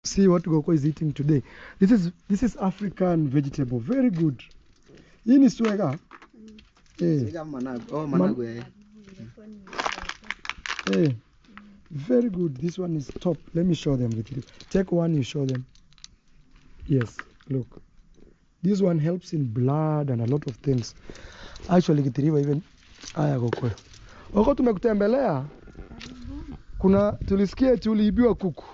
See what Goko is eating today. This is African vegetable. Very good. Hii ni swega. Very good. This one is top. Let me show them. Take one, you show them. Yes, look. This one helps in blood and a lot of things. Actually, Gitiriva even aya Goko. Wako tumekutembelea. Tulisikia tuliibiwa kuku.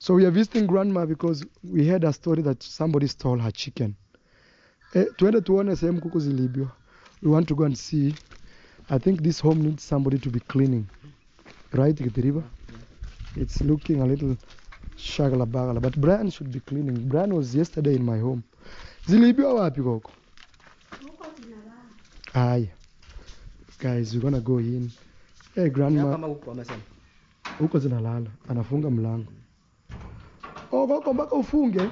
So we are visiting grandma because we heard a story that somebody stole her chicken. Tuende tuone sehemu kuku ziliibiwa. We want to go and see. I think this home needs somebody to be cleaning. Right, Gitiriva? It's looking a little shagala bagala, but Brian should be cleaning. Brian was yesterday in my home. Ziliibiwa wapi Goko? Aye. Guys, we're gonna go in. Hey, grandma. Huko zinalala. Anafunga mlango. Oh, Goko mpaka ufunge.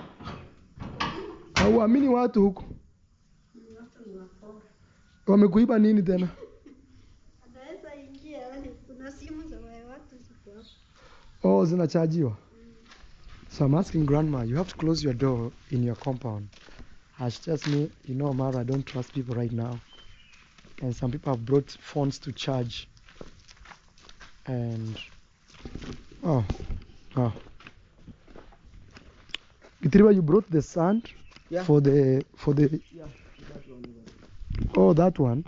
Hauamini watu huko. Wamekuiba nini tena? Oh, zinachajiwa. So I'm asking grandma, you have to close your door in your compound. As just me, you know, Mara, I don't trust people right now. And some people have brought phones to charge. And oh. Gitiriva, you brought the sand for the yeah, that one. Oh, that one.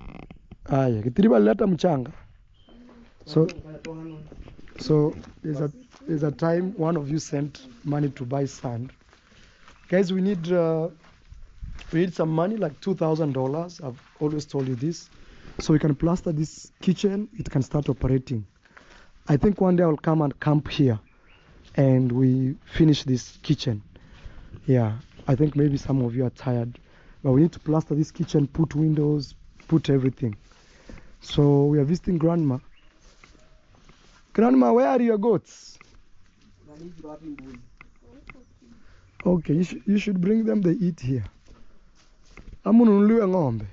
Yeah. Gitiriva leta mchanga. So there's a time one of you sent money to buy sand. Guys, we need some money, like $2,000. I've always told you this. So we can plaster this kitchen, it can start operating. I think one day I'll come and camp here and we finish this kitchen. Yeah, I think maybe some of you are tired, but we need to plaster this kitchen, put windows, put everything. So we are visiting grandma. Grandma, where are your goats? Okay, you should bring them, they eat here. Amununuliwe ng'ombe.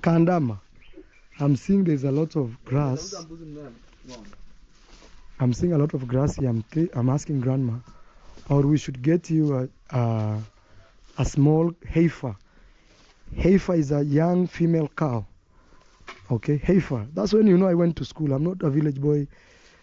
Kandama. I'm seeing there's a lot of grass. I'm seeing a lot of grass here. I'm asking grandma, or we should get you a small heifer. Heifer is a young female cow. Okay, heifer. That's when you know I went to school. I'm not a village boy